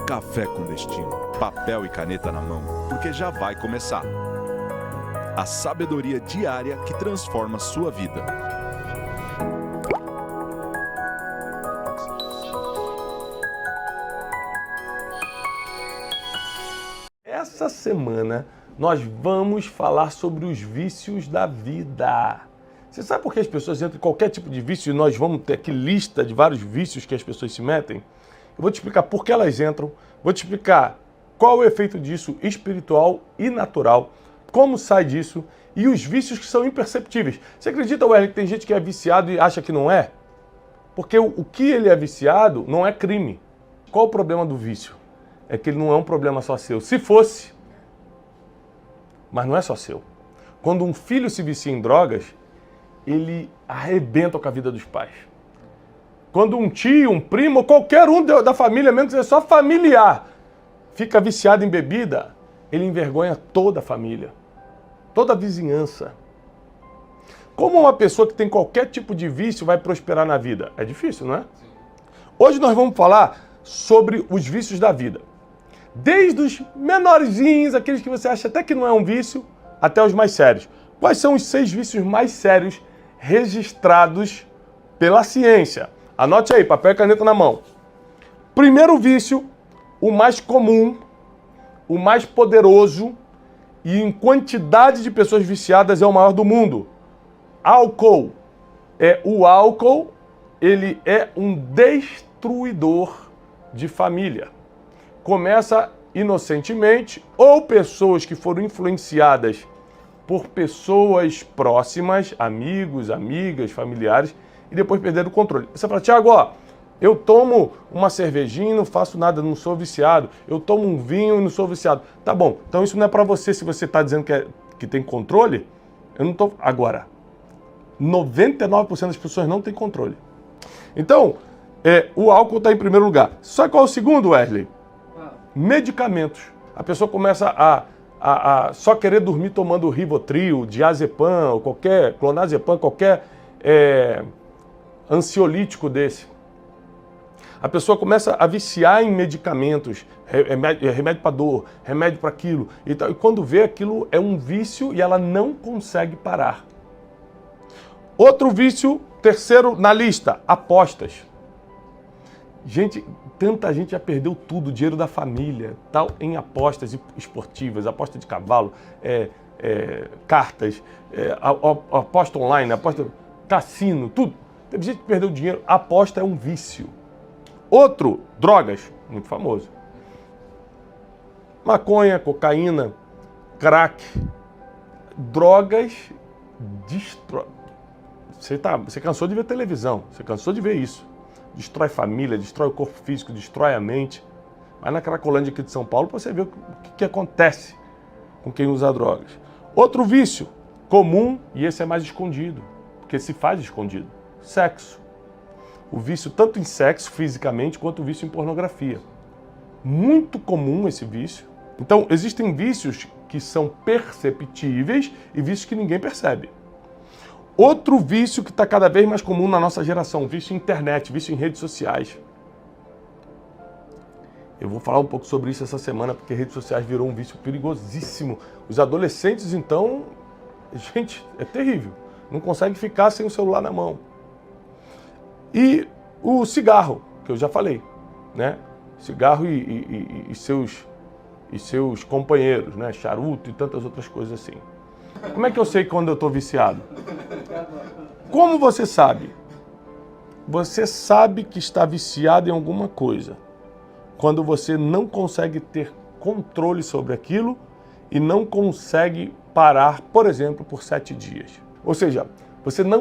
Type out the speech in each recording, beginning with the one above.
Café com Destino, papel e caneta na mão, porque já vai começar. A sabedoria diária que transforma sua vida. Essa semana nós vamos falar sobre os vícios da vida. Você sabe por que as pessoas entram em qualquer tipo de vício e nós vamos ter aqui lista de vários vícios que as pessoas se metem? Eu vou te explicar por que elas entram, vou te explicar qual é o efeito disso espiritual e natural, como sai disso e os vícios que são imperceptíveis. Você acredita, Wesley, que tem gente que é viciado e acha que não é? Porque o que ele é viciado não é crime. Qual o problema do vício? É que ele não é um problema só seu. Se fosse, mas não é só seu. Quando um filho se vicia em drogas, ele arrebenta com a vida dos pais. Quando um tio, um primo, qualquer um da família, mesmo que seja só familiar, fica viciado em bebida, ele envergonha toda a família, toda a vizinhança. Como uma pessoa que tem qualquer tipo de vício vai prosperar na vida? É difícil, não é? Hoje nós vamos falar sobre os vícios da vida. Desde os menorzinhos, aqueles que você acha até que não é um vício, até os mais sérios. Quais são os 6 vícios mais sérios registrados pela ciência? Anote aí, papel e caneta na mão. Primeiro vício, o mais comum, o mais poderoso e em quantidade de pessoas viciadas é o maior do mundo. Álcool. O álcool, ele é um destruidor de família. Começa inocentemente ou pessoas que foram influenciadas por pessoas próximas, amigos, amigas, familiares, e depois perderam o controle. Você fala, Thiago, ó, eu tomo uma cervejinha e não faço nada, não sou viciado. Eu tomo um vinho e não sou viciado. Tá bom, então isso não é para você se você está dizendo que tem controle. Eu não tô. Agora, 99% das pessoas não têm controle. Então, o álcool está em primeiro lugar. Sabe qual é o segundo, Wesley? Medicamentos. A pessoa começa a só querer dormir tomando Rivotril, diazepam, ou qualquer clonazepam, qualquer ansiolítico desse. A pessoa começa a viciar em medicamentos, remédio para dor, remédio para aquilo. E quando vê aquilo é um vício e ela não consegue parar. Outro vício, terceiro na lista, apostas. Gente, tanta gente já perdeu tudo, o dinheiro da família, tal, em apostas esportivas, aposta de cavalo, cartas, aposta online, aposta cassino, tudo. Teve gente que perdeu dinheiro. A aposta é um vício. Outro, drogas, muito famoso. Maconha, cocaína, crack. Drogas destrói. Você cansou de ver televisão, você cansou de ver isso. Destrói família, destrói o corpo físico, destrói a mente. Vai na Cracolândia aqui de São Paulo para você ver o que acontece com quem usa drogas. Outro vício comum, e esse é mais escondido, porque se faz escondido. Sexo. O vício tanto em sexo, fisicamente, quanto o vício em pornografia. Muito comum esse vício. Então, existem vícios que são perceptíveis e vícios que ninguém percebe. Outro vício que está cada vez mais comum na nossa geração, vício em internet, vício em redes sociais. Eu vou falar um pouco sobre isso essa semana, porque redes sociais virou um vício perigosíssimo. Os adolescentes, então, gente, é terrível. Não conseguem ficar sem o celular na mão. E o cigarro, que eu já falei, né? Cigarro e seus companheiros, né? Charuto e tantas outras coisas assim. Como é que eu sei quando eu estou viciado? Como você sabe? Você sabe que está viciado em alguma coisa quando você não consegue ter controle sobre aquilo e não consegue parar, por exemplo, por 7 dias. Ou seja,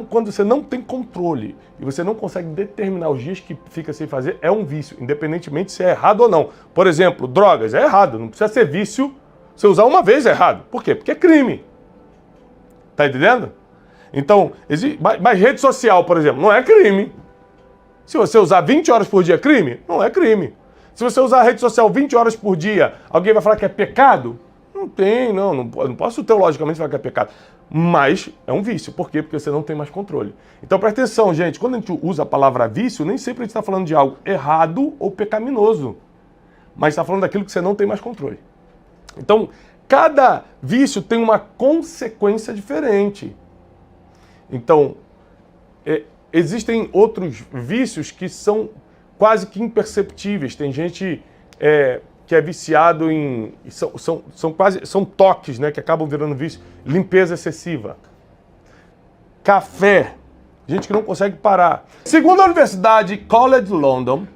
quando você não tem controle e você não consegue determinar os dias que fica sem fazer, é um vício, independentemente se é errado ou não. Por exemplo, drogas, é errado, não precisa ser vício. Se usar uma vez é errado. Por quê? Porque é crime. Tá entendendo? Então, mas rede social, por exemplo, não é crime. Se você usar 20 horas por dia é crime? Não é crime. Se você usar a rede social 20 horas por dia, alguém vai falar que é pecado? Não tem, não posso teologicamente falar que é pecado. Mas é um vício. Por quê? Porque você não tem mais controle. Então presta atenção, gente. Quando a gente usa a palavra vício, nem sempre a gente está falando de algo errado ou pecaminoso. mas está falando daquilo que você não tem mais controle. Então, cada vício tem uma consequência diferente. Então, existem outros vícios que são quase que imperceptíveis. Tem gente que é viciado em... São toques, né, que acabam virando vício. Limpeza excessiva. Café. Gente que não consegue parar. Segundo a Universidade College London,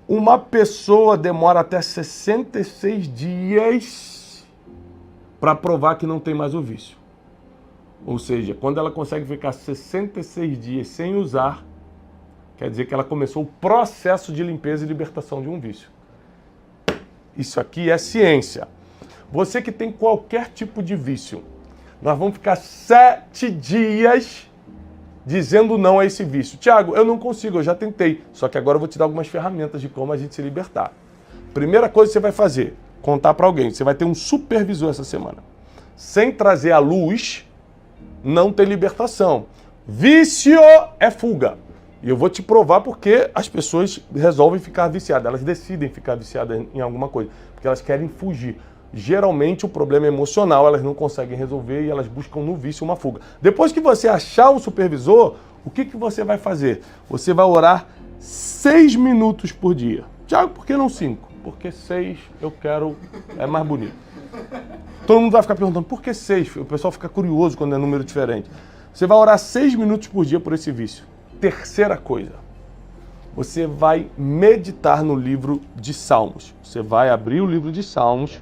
uma pessoa demora até 66 dias para provar que não tem mais o vício. Ou seja, quando ela consegue ficar 66 dias sem usar, quer dizer que ela começou o processo de limpeza e libertação de um vício. Isso aqui é ciência. Você que tem qualquer tipo de vício, nós vamos ficar 7 dias dizendo não a esse vício. Tiago, eu não consigo, eu já tentei. Só que agora eu vou te dar algumas ferramentas de como a gente se libertar. Primeira coisa que você vai fazer, contar para alguém. Você vai ter um supervisor essa semana. Sem trazer à luz, não tem libertação. Vício é fuga. E eu vou te provar porque as pessoas resolvem ficar viciadas. Elas decidem ficar viciadas em alguma coisa. Porque elas querem fugir. Geralmente o problema é emocional, elas não conseguem resolver e elas buscam no vício uma fuga. Depois que você achar um supervisor, o que você vai fazer? Você vai orar 6 minutos por dia. Tiago, por que não 5? Porque 6 eu quero, é mais bonito. Todo mundo vai ficar perguntando, por que 6? O pessoal fica curioso quando é número diferente. Você vai orar 6 minutos por dia por esse vício. Terceira coisa, você vai meditar no livro de Salmos. Você vai abrir o livro de Salmos,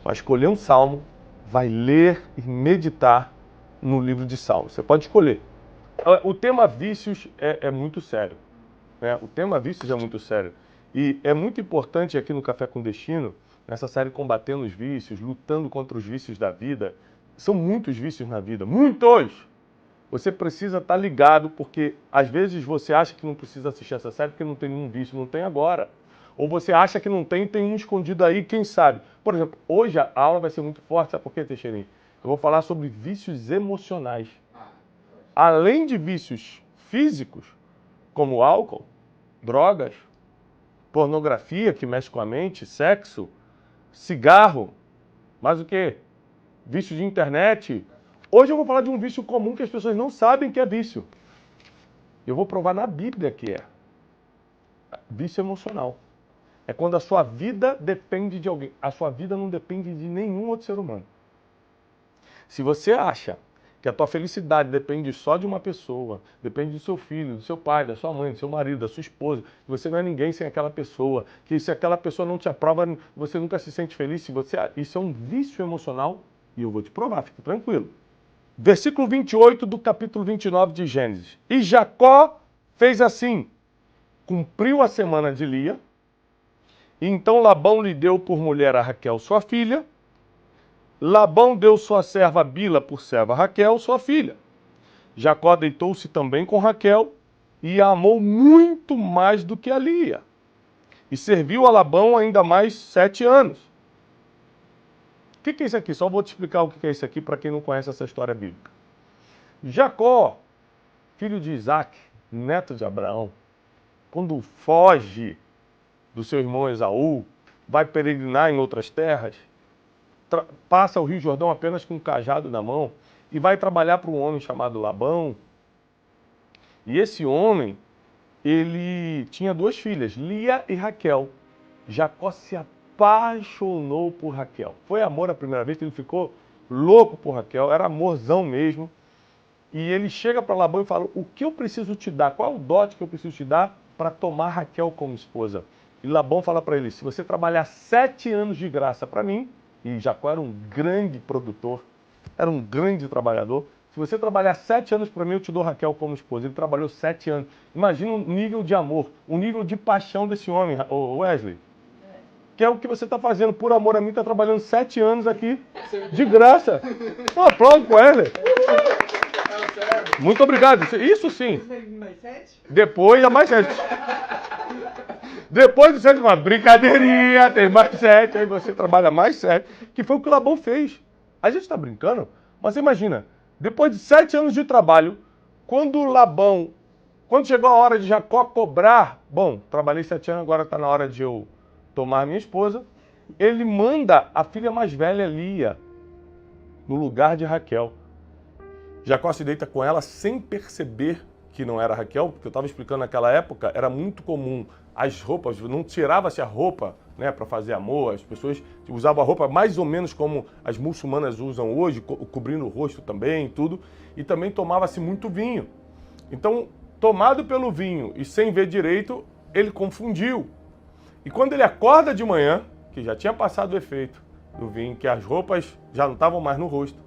vai escolher um salmo, vai ler e meditar no livro de Salmos. Você pode escolher. O tema vícios é muito sério. Né? O tema vícios é muito sério. E é muito importante aqui no Café com Destino, nessa série Combatendo os Vícios, lutando contra os vícios da vida. São muitos vícios na vida, muitos! Você precisa estar ligado, porque às vezes você acha que não precisa assistir essa série porque não tem nenhum vício, não tem agora. Ou você acha que não tem um escondido aí, quem sabe? Por exemplo, hoje a aula vai ser muito forte, sabe por quê, Teixeirinho? Eu vou falar sobre vícios emocionais. Além de vícios físicos, como álcool, drogas, pornografia, que mexe com a mente, sexo, cigarro, mais o quê? Vício de internet. Hoje eu vou falar de um vício comum que as pessoas não sabem que é vício. Eu vou provar na Bíblia que é. Vício emocional. É quando a sua vida depende de alguém. A sua vida não depende de nenhum outro ser humano. Se você acha que a tua felicidade depende só de uma pessoa, depende do seu filho, do seu pai, da sua mãe, do seu marido, da sua esposa, que você não é ninguém sem aquela pessoa, que se aquela pessoa não te aprova, você nunca se sente feliz, isso é um vício emocional, e eu vou te provar, fique tranquilo. Versículo 28 do capítulo 29 de Gênesis. E Jacó fez assim, cumpriu a semana de Lia, e então Labão lhe deu por mulher a Raquel, sua filha. Labão deu sua serva Bila por serva Raquel, sua filha. Jacó deitou-se também com Raquel e a amou muito mais do que a Lia. E serviu a Labão ainda mais 7 anos. O que é isso aqui? Só vou te explicar o que é isso aqui para quem não conhece essa história bíblica. Jacó, filho de Isaac, neto de Abraão, quando foge do seu irmão Esaú, vai peregrinar em outras terras, passa o Rio Jordão apenas com um cajado na mão e vai trabalhar para um homem chamado Labão. E esse homem, ele tinha 2 filhas, Lia e Raquel. Jacó se apaixonou por Raquel. Foi amor à primeira vez, ele ficou louco por Raquel, era amorzão mesmo. E ele chega para Labão e fala, o que eu preciso te dar? Qual é o dote que eu preciso te dar para tomar Raquel como esposa? E Labão fala para ele, se você trabalhar 7 anos de graça para mim, e Jacó era um grande produtor, era um grande trabalhador, se você trabalhar 7 anos para mim, eu te dou Raquel como esposa. Ele trabalhou 7 anos. Imagina o nível de amor, o nível de paixão desse homem, Wesley. Que é o que você está fazendo, por amor a mim, está trabalhando 7 anos aqui, de graça. Um aplauso para o Wesley. Muito obrigado. Isso sim. Depois, a mais 7. Depois você uma brincadeirinha, tem mais 7, aí você trabalha mais 7, que foi o que o Labão fez. A gente está brincando, mas você imagina, depois de 7 anos de trabalho, quando chegou a hora de Jacó cobrar, bom, trabalhei 7 anos, agora está na hora de eu tomar minha esposa, ele manda a filha mais velha, Lia, no lugar de Raquel. Jacó se deita com ela sem perceber que não era Raquel, porque eu estava explicando naquela época, era muito comum as roupas, não tirava-se a roupa, né, para fazer amor, as pessoas usavam a roupa mais ou menos como as muçulmanas usam hoje, cobrindo o rosto também, tudo, e também tomava-se muito vinho. Então, tomado pelo vinho e sem ver direito, ele confundiu. E quando ele acorda de manhã, que já tinha passado o efeito do vinho, que as roupas já não estavam mais no rosto,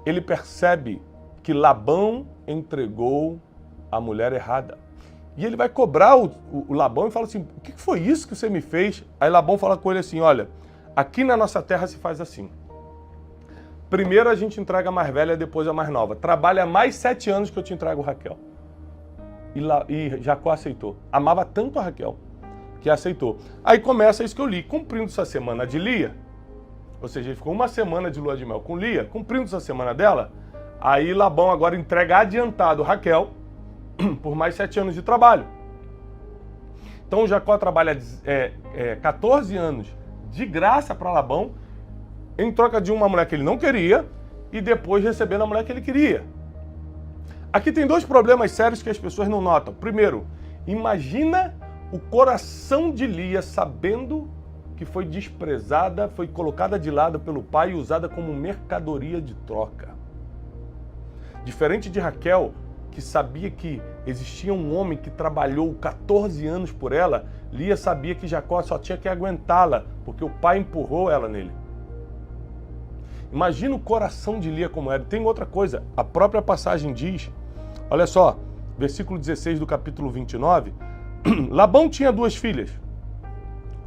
ele percebe que Labão entregou a mulher errada. E ele vai cobrar o Labão e fala assim, o que foi isso que você me fez? Aí Labão fala com ele assim, olha, aqui na nossa terra se faz assim. Primeiro a gente entrega a mais velha, depois a mais nova. Trabalha mais 7 anos que eu te entrego Raquel. E Jacó aceitou. Amava tanto a Raquel que aceitou. Aí começa isso que eu li. Cumprindo essa semana de Lia, ou seja, ele ficou uma semana de lua de mel com Lia, cumprindo essa semana dela, aí Labão agora entrega adiantado Raquel por mais 7 anos de trabalho. Então Jacó trabalha 14 anos de graça para Labão, em troca de uma mulher que ele não queria, e depois recebendo a mulher que ele queria. Aqui tem 2 problemas sérios que as pessoas não notam. Primeiro, imagina o coração de Lia sabendo que foi desprezada, foi colocada de lado pelo pai e usada como mercadoria de troca. Diferente de Raquel, que sabia que existia um homem que trabalhou 14 anos por ela, Lia sabia que Jacó só tinha que aguentá-la, porque o pai empurrou ela nele. Imagina o coração de Lia como era. Tem outra coisa, a própria passagem diz, olha só, versículo 16 do capítulo 29, Labão tinha 2 filhas.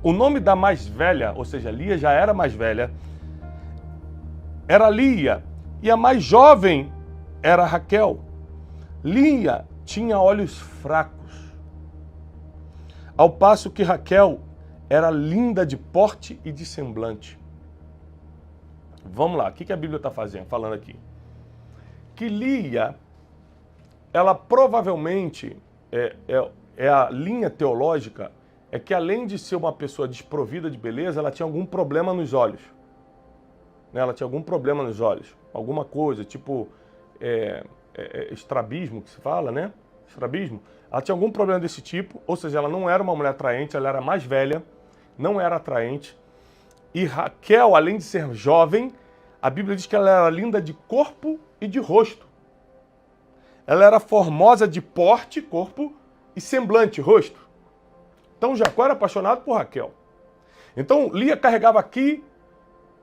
O nome da mais velha, ou seja, Lia já era mais velha, era Lia, e a mais jovem era Raquel. Lia tinha olhos fracos, ao passo que Raquel era linda de porte e de semblante. Vamos lá, o que a Bíblia está falando aqui? Que Lia, ela provavelmente, a linha teológica, é que além de ser uma pessoa desprovida de beleza, ela tinha algum problema nos olhos. Ela tinha algum problema nos olhos, alguma coisa, tipo estrabismo, que se fala, né? Estrabismo. Ela tinha algum problema desse tipo, ou seja, ela não era uma mulher atraente, ela era mais velha, não era atraente. E Raquel, além de ser jovem, a Bíblia diz que ela era linda de corpo e de rosto. Ela era formosa de porte, corpo, e semblante, rosto. Então Jacó era apaixonado por Raquel. Então Lia carregava aqui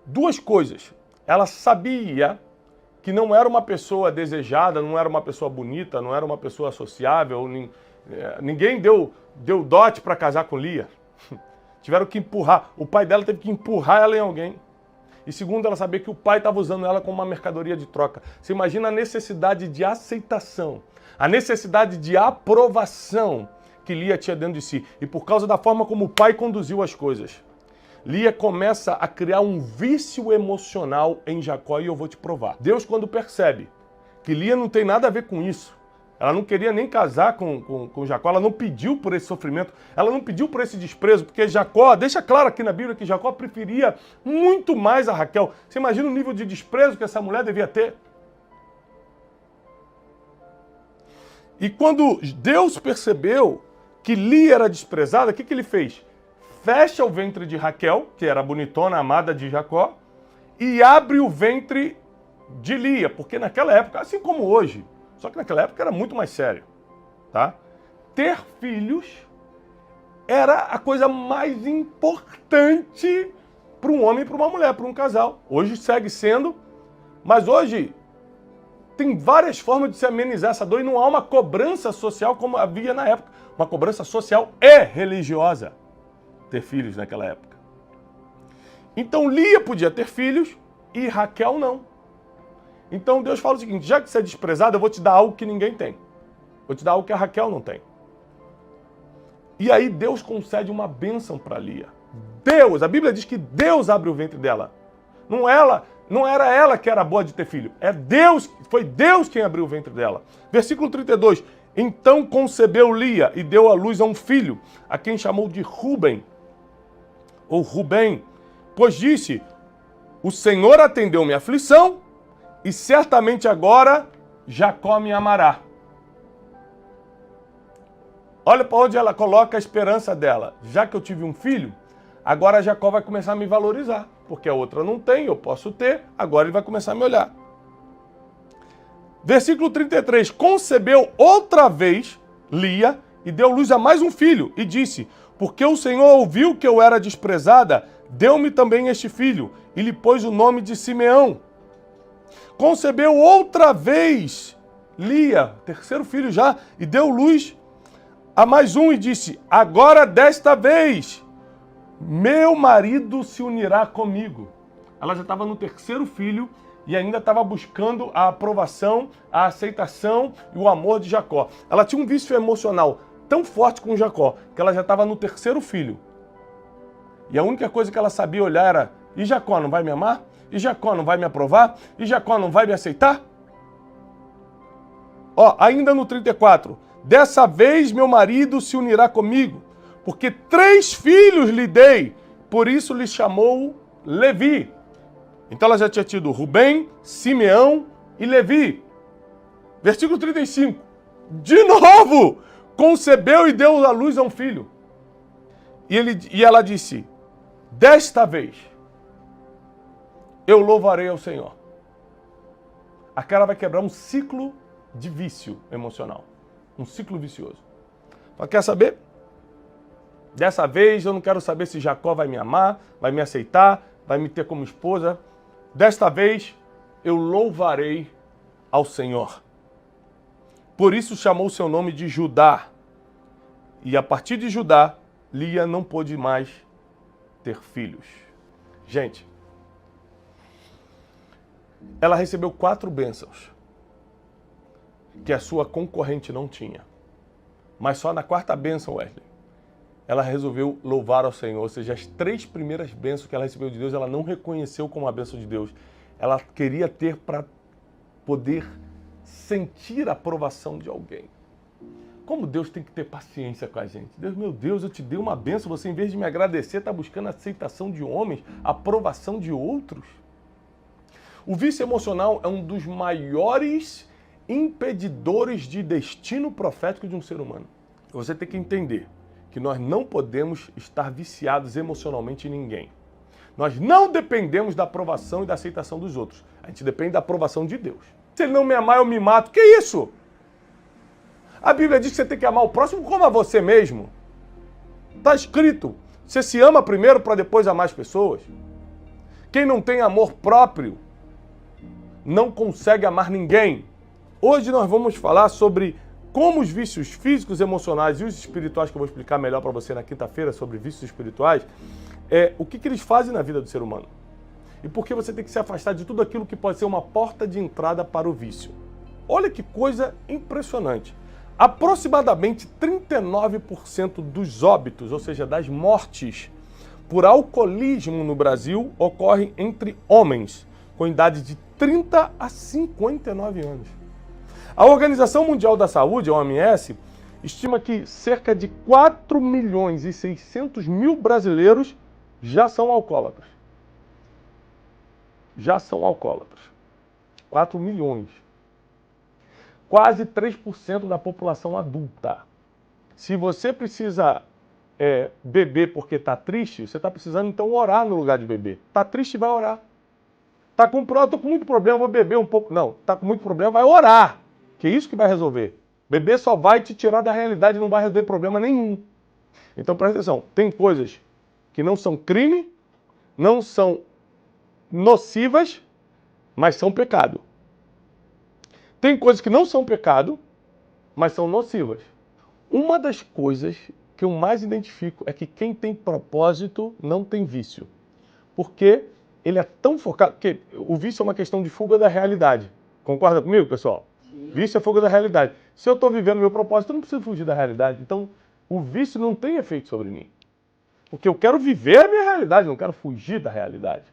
2 coisas. Ela sabia que não era uma pessoa desejada, não era uma pessoa bonita, não era uma pessoa sociável, ninguém deu dote para casar com Lia. Tiveram que empurrar, o pai dela teve que empurrar ela em alguém. E segundo, ela sabia que o pai estava usando ela como uma mercadoria de troca. Você imagina a necessidade de aceitação, a necessidade de aprovação que Lia tinha dentro de si. E por causa da forma como o pai conduziu as coisas, Lia começa a criar um vício emocional em Jacó, e eu vou te provar. Deus, quando percebe que Lia não tem nada a ver com isso, ela não queria nem casar com Jacó, ela não pediu por esse sofrimento, ela não pediu por esse desprezo, porque Jacó, deixa claro aqui na Bíblia que Jacó preferia muito mais a Raquel. Você imagina o nível de desprezo que essa mulher devia ter? E quando Deus percebeu que Lia era desprezada, o que ele fez? Fecha o ventre de Raquel, que era a bonitona, amada de Jacó, e abre o ventre de Lia, porque naquela época, assim como hoje, só que naquela época era muito mais sério, tá? Ter filhos era a coisa mais importante para um homem e para uma mulher, para um casal. Hoje segue sendo, mas hoje tem várias formas de se amenizar essa dor e não há uma cobrança social como havia na época. Uma cobrança social e religiosa ter filhos naquela época. Então Lia podia ter filhos e Raquel não. Então Deus fala o seguinte, já que você é desprezado, eu vou te dar algo que ninguém tem. Vou te dar algo que a Raquel não tem. E aí Deus concede uma bênção para Lia. Deus, a Bíblia diz que Deus abre o ventre dela. Não era ela que era boa de ter filho. É Deus, foi Deus quem abriu o ventre dela. Versículo 32. Então concebeu Lia e deu à luz a um filho, a quem chamou de Ruben. ou Rubem, pois disse, o Senhor atendeu minha aflição e certamente agora Jacó me amará. Olha para onde ela coloca a esperança dela. Já que eu tive um filho, agora Jacó vai começar a me valorizar, porque a outra não tem, eu posso ter, agora ele vai começar a me olhar. Versículo 33, concebeu outra vez Lia e deu luz a mais um filho e disse, porque o Senhor ouviu que eu era desprezada, deu-me também este filho e lhe pôs o nome de Simeão. Concebeu outra vez Lia, terceiro filho já, e deu luz a mais um e disse, agora desta vez meu marido se unirá comigo. Ela já estava no terceiro filho e ainda estava buscando a aprovação, a aceitação e o amor de Jacó. Ela tinha um vício emocional tão forte com Jacó que ela já estava no terceiro filho. E a única coisa que ela sabia olhar era, e Jacó não vai me amar? E Jacó não vai me aprovar? E Jacó não vai me aceitar? Ó, ainda no 34, dessa vez meu marido se unirá comigo, porque 3 filhos lhe dei, por isso lhe chamou Levi. Então ela já tinha tido Rubem, Simeão e Levi. Versículo 35. De novo, concebeu e deu à luz a um filho. E ela disse, desta vez eu louvarei ao Senhor. Aqui ela vai quebrar um ciclo de vício emocional. Um ciclo vicioso. Mas quer saber? Dessa vez eu não quero saber se Jacó vai me amar, vai me aceitar, vai me ter como esposa. Desta vez eu louvarei ao Senhor. Por isso chamou seu nome de Judá. E a partir de Judá, Lia não pôde mais ter filhos. Gente, ela recebeu 4 bênçãos que a sua concorrente não tinha. Mas só na 4ª bênção, Wesley, ela resolveu louvar ao Senhor. Ou seja, as 3 primeiras bênçãos que ela recebeu de Deus, ela não reconheceu como a bênção de Deus. Ela queria ter para poder sentir a aprovação de alguém. Como Deus tem que ter paciência com a gente. Deus, meu Deus, eu te dei uma bênção, você em vez de me agradecer, está buscando a aceitação de homens, a aprovação de outros. O vício emocional é um dos maiores impedidores de destino profético de um ser humano. Você tem que entender que nós não podemos estar viciados emocionalmente em ninguém. Nós não dependemos da aprovação e da aceitação dos outros. A gente depende da aprovação de Deus. Se ele não me amar, eu me mato. Que isso? A Bíblia diz que você tem que amar o próximo como a você mesmo. Está escrito. Você se ama primeiro para depois amar as pessoas. Quem não tem amor próprio não consegue amar ninguém. Hoje nós vamos falar sobre como os vícios físicos, emocionais e os espirituais, que eu vou explicar melhor para você na quinta-feira sobre vícios espirituais, o que eles fazem na vida do ser humano. E por que você tem que se afastar de tudo aquilo que pode ser uma porta de entrada para o vício. Olha que coisa impressionante. Aproximadamente 39% dos óbitos, ou seja, das mortes por alcoolismo no Brasil, ocorrem entre homens com idade de 30 a 59 anos. A Organização Mundial da Saúde, a OMS, estima que cerca de 4.600.000 brasileiros já são alcoólatras. Já são alcoólatras. 4 milhões. Quase 3% da população adulta. Se você precisa beber porque está triste, você está precisando então orar no lugar de beber. Está triste, vai orar. Está com muito problema, vou beber um pouco. Não, está com muito problema, vai orar. Que é isso que vai resolver. Beber só vai te tirar da realidade, não vai resolver problema nenhum. Então presta atenção, tem coisas que não são crime, não são nocivas, mas são pecado. Tem coisas que não são pecado, mas são nocivas. Uma das coisas que eu mais identifico é que quem tem propósito não tem vício. Porque ele é tão focado... Porque o vício é uma questão de fuga da realidade. Concorda comigo, pessoal? Sim. Vício é fuga da realidade. Se eu estou vivendo meu propósito, eu não preciso fugir da realidade. Então, o vício não tem efeito sobre mim. Porque eu quero viver a minha realidade, não quero fugir da realidade.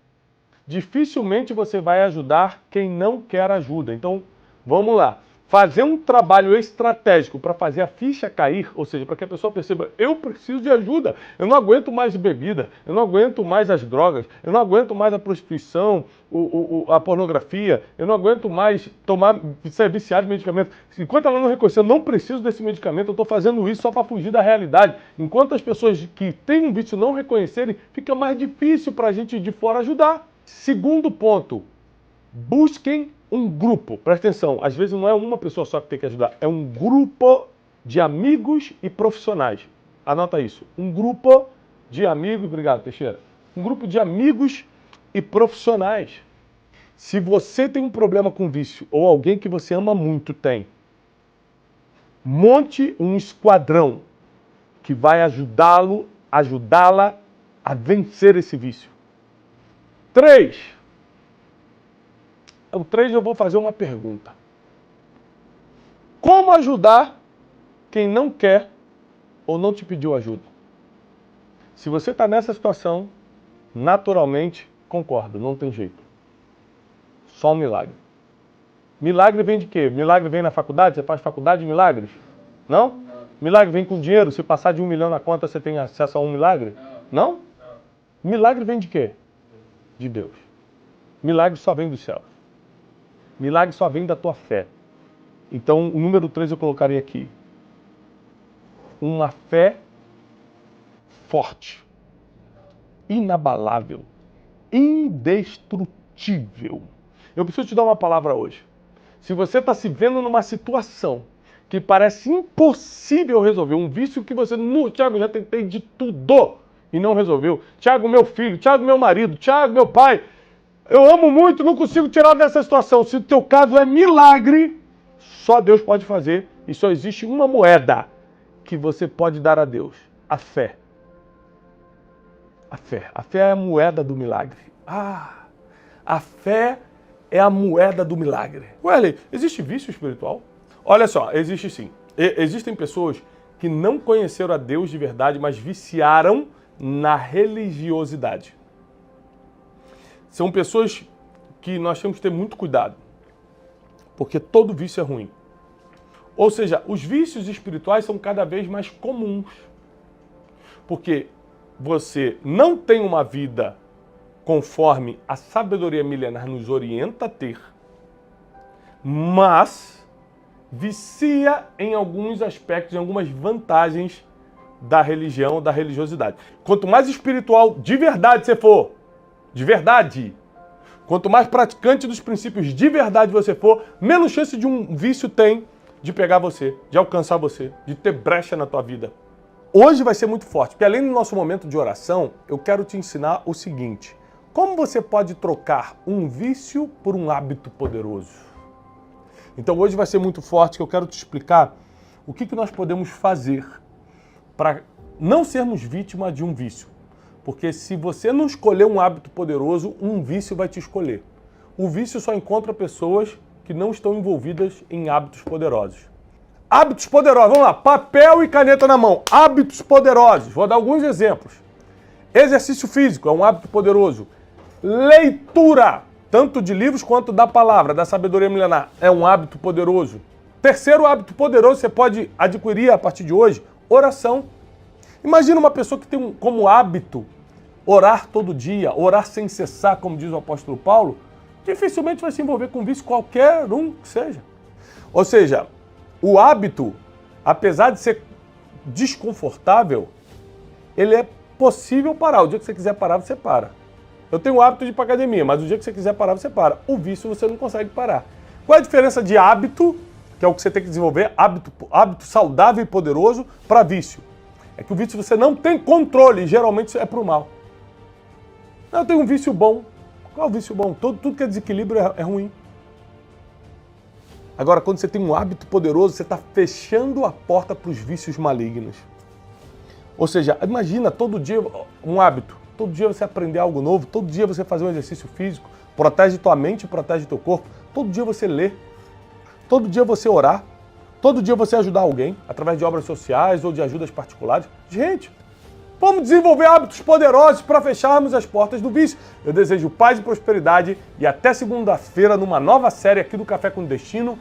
Dificilmente você vai ajudar quem não quer ajuda. Então, vamos lá. fazer um trabalho estratégico para fazer a ficha cair, ou seja, para que a pessoa perceba, eu preciso de ajuda, eu não aguento mais bebida, eu não aguento mais as drogas, eu não aguento mais a prostituição, a pornografia, eu não aguento mais ser viciado em medicamento. Enquanto ela não reconhecer, eu não preciso desse medicamento, eu estou fazendo isso só para fugir da realidade. Enquanto as pessoas que têm um vício não reconhecerem, fica mais difícil para a gente de fora ajudar. Segundo ponto, busquem um grupo. Presta atenção, às vezes não é uma pessoa só que tem que ajudar, é um grupo de amigos e profissionais. Anota isso, um grupo de amigos, obrigado Teixeira, um grupo de amigos e profissionais. Se você tem um problema com vício, ou alguém que você ama muito tem, monte um esquadrão que vai ajudá-la a vencer esse vício. 3. O 3 eu vou fazer uma pergunta. Como ajudar quem não quer ou não te pediu ajuda? Se você está nessa situação, naturalmente, concordo, não tem jeito. Só um milagre. Milagre vem de quê? Milagre vem na faculdade? Você faz faculdade de milagres? Não? Milagre vem com dinheiro? Se passar de 1 milhão na conta, você tem acesso a um milagre? Não? Milagre vem de quê? De Deus. Milagre só vem dos céus. Milagre só vem da tua fé. Então, o número 3 eu colocaria aqui. Uma fé forte, inabalável, indestrutível. Eu preciso te dar uma palavra hoje. Se você está se vendo numa situação que parece impossível resolver, um vício que você... Tiago, já tentei de tudo e não resolveu. Tiago, meu filho. Tiago, meu marido. Tiago, meu pai. Eu amo muito, não consigo tirar dessa situação. Se o teu caso é milagre, só Deus pode fazer. E só existe uma moeda que você pode dar a Deus. A fé. A fé. A fé é a moeda do milagre. A fé é a moeda do milagre. Ué, existe vício espiritual? Olha só, existe sim. Existem pessoas que não conheceram a Deus de verdade, mas viciaram na religiosidade. São pessoas que nós temos que ter muito cuidado, porque todo vício é ruim. Ou seja, os vícios espirituais são cada vez mais comuns, porque você não tem uma vida conforme a sabedoria milenar nos orienta a ter, mas vicia em alguns aspectos, em algumas vantagens da religião, da religiosidade. Quanto mais espiritual de verdade você for, de verdade. Quanto mais praticante dos princípios de verdade você for, menos chance de um vício tem de pegar você, de alcançar você, de ter brecha na tua vida. Hoje vai ser muito forte, porque além do nosso momento de oração, eu quero te ensinar o seguinte. Como você pode trocar um vício por um hábito poderoso? Então hoje vai ser muito forte, que eu quero te explicar o que nós podemos fazer para não sermos vítima de um vício. Porque se você não escolher um hábito poderoso, um vício vai te escolher. O vício só encontra pessoas que não estão envolvidas em hábitos poderosos. Hábitos poderosos, vamos lá, papel e caneta na mão. Hábitos poderosos, vou dar alguns exemplos. Exercício físico é um hábito poderoso. Leitura, tanto de livros quanto da palavra, da sabedoria milenar, é um hábito poderoso. Terceiro hábito poderoso você pode adquirir a partir de hoje, oração. Imagina uma pessoa que tem como hábito orar todo dia, orar sem cessar, como diz o apóstolo Paulo, dificilmente vai se envolver com vício, qualquer um que seja. Ou seja, o hábito, apesar de ser desconfortável, ele é possível parar. O dia que você quiser parar, você para. Eu tenho o hábito de ir para academia, mas o dia que você quiser parar, você para. O vício você não consegue parar. Qual é a diferença de hábito, que é o que você tem que desenvolver, hábito saudável e poderoso, para vício? É que o vício você não tem controle, e geralmente é para o mal. Eu tenho um vício bom. Qual é o vício bom? Tudo que é desequilíbrio é ruim. Agora, quando você tem um hábito poderoso, você está fechando a porta para os vícios malignos. Ou seja, imagina todo dia um hábito. Todo dia você aprender algo novo, todo dia você fazer um exercício físico, protege tua mente e protege teu corpo. Todo dia você ler, todo dia você orar, todo dia você ajudar alguém, através de obras sociais ou de ajudas particulares. Gente, vamos desenvolver hábitos poderosos para fecharmos as portas do vício. Eu desejo paz e prosperidade e até segunda-feira numa nova série aqui do Café com Destino.